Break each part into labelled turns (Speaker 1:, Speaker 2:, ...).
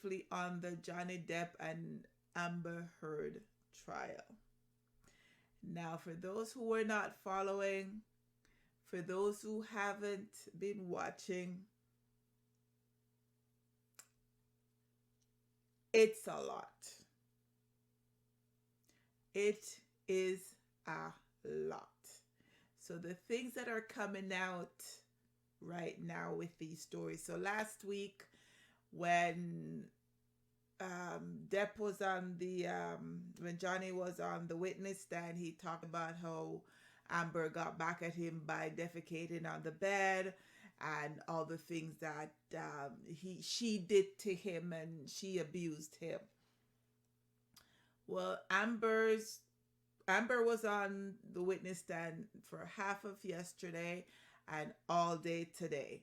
Speaker 1: briefly on the Johnny Depp and Amber Heard trial. Now, for those who were not following, for those who haven't been watching, it's a lot. It is a lot. So, the things that are coming out right now with these stories. So, last week, when Depp was on when Johnny was on the witness stand, he talked about how Amber got back at him by defecating on the bed and all the things that she did to him and she abused him. Well, Amber was on the witness stand for half of yesterday and all day today,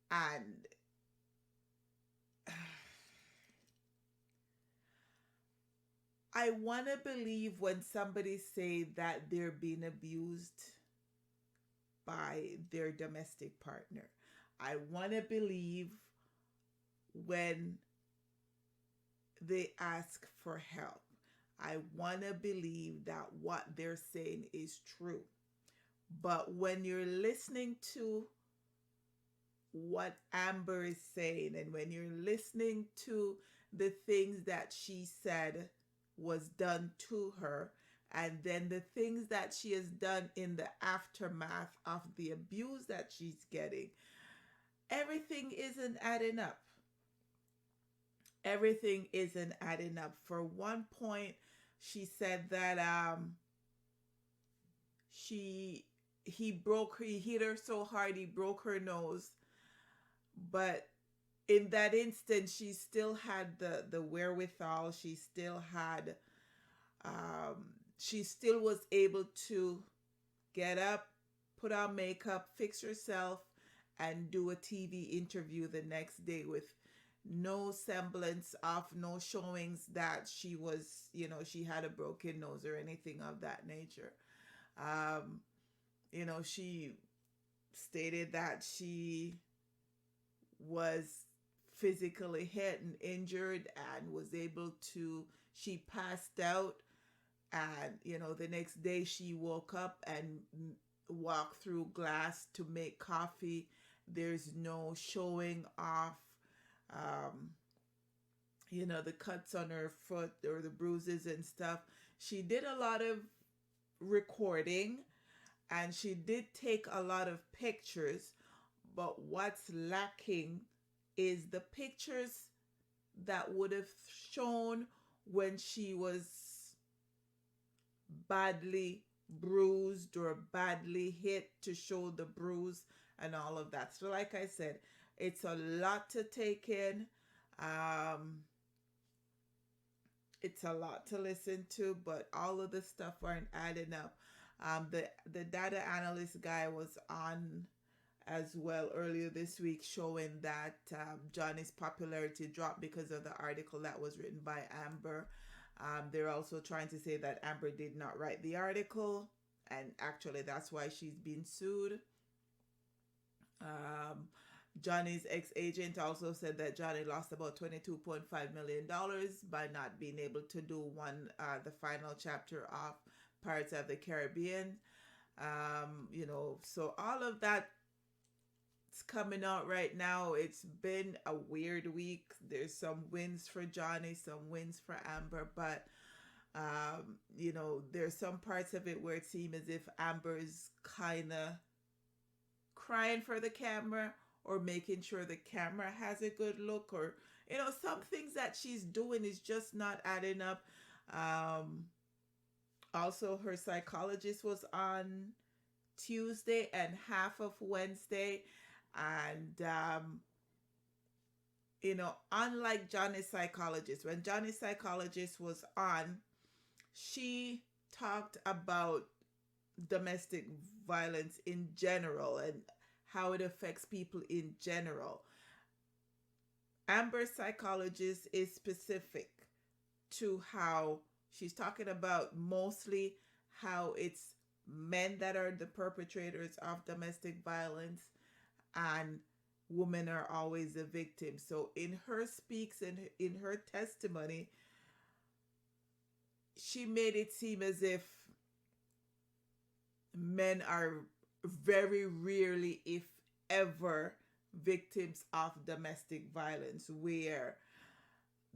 Speaker 1: and I want to believe when somebody say that they're being abused by their domestic partner. I want to believe when they ask for help. I want to believe that what they're saying is true. But when you're listening to what Amber is saying and when you're listening to the things that she said was done to her, and then the things that she has done in the aftermath of the abuse that she's getting, everything isn't adding up. Everything isn't adding up. For one point, she said that he hit her so hard he broke her nose, but in that instance she still had the wherewithal. She still had she still was able to get up, put on makeup, fix herself, and do a TV interview the next day with no semblance of, no showings that she was, she had a broken nose or anything of that nature. Um, she stated that she was physically hit and injured and was able to, she passed out, and the next day she woke up and walked through glass to make coffee. There's no showing off the cuts on her foot or the bruises and stuff. She did a lot of recording and she did take a lot of pictures, but what's lacking is the pictures that would have shown when she was badly bruised or badly hit, to show the bruise and all of that. So like I said, it's a lot to take in. It's a lot to listen to, but all of the stuff aren't adding up. The data analyst guy was on as well earlier this week, showing that Johnny's popularity dropped because of the article that was written by Amber. They're also trying to say that Amber did not write the article, and actually that's why she's being sued. Johnny's ex-agent also said that Johnny lost about $22.5 million by not being able to do the final chapter of Pirates of the Caribbean. So all of that is coming out right now. It's been a weird week. There's some wins for Johnny, some wins for Amber, but there's some parts of it where it seems as if Amber is kind of crying for the camera, or making sure the camera has a good look, or some things that she's doing is just not adding up. Also, her psychologist was on Tuesday and half of Wednesday, and unlike Johnny's psychologist, when Johnny's psychologist was on, she talked about domestic violence in general and how it affects people in general. Amber's psychologist is specific to how she's talking about mostly how it's men that are the perpetrators of domestic violence, and women are always the victim. So in her speaks and in her testimony, she made it seem as if men are very rarely, if ever, victims of domestic violence, where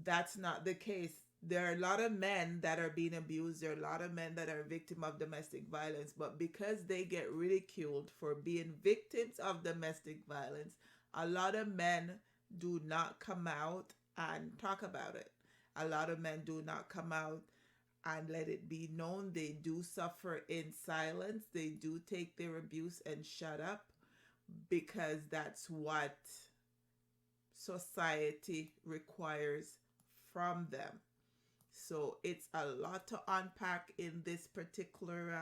Speaker 1: that's not the case. There are a lot of men that are being abused. There are a lot of men that are victim of domestic violence, but because they get ridiculed for being victims of domestic violence, a lot of men do not come out and talk about it. A lot of men do not come out and let it be known. They do suffer in silence. They do take their abuse and shut up because that's what society requires from them. So it's a lot to unpack in this particular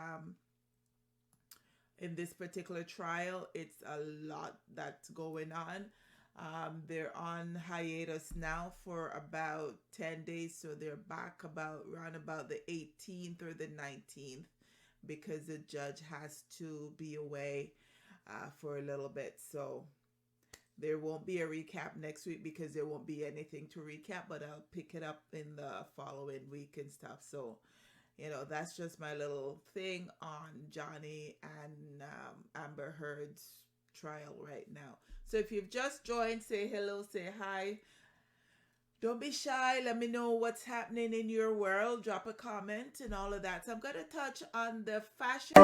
Speaker 1: trial. It's a lot that's going on. They're on hiatus now for about 10 days, so they're back about around about the 18th or the 19th because the judge has to be away for a little bit. So there won't be a recap next week because there won't be anything to recap, but I'll pick it up in the following week and stuff. So, that's just my little thing on Johnny and Amber Heard's trial right now. So if you've just joined, say hello, say hi. Don't be shy. Let me know what's happening in your world. Drop a comment and all of that. So I'm going to touch on the fashion.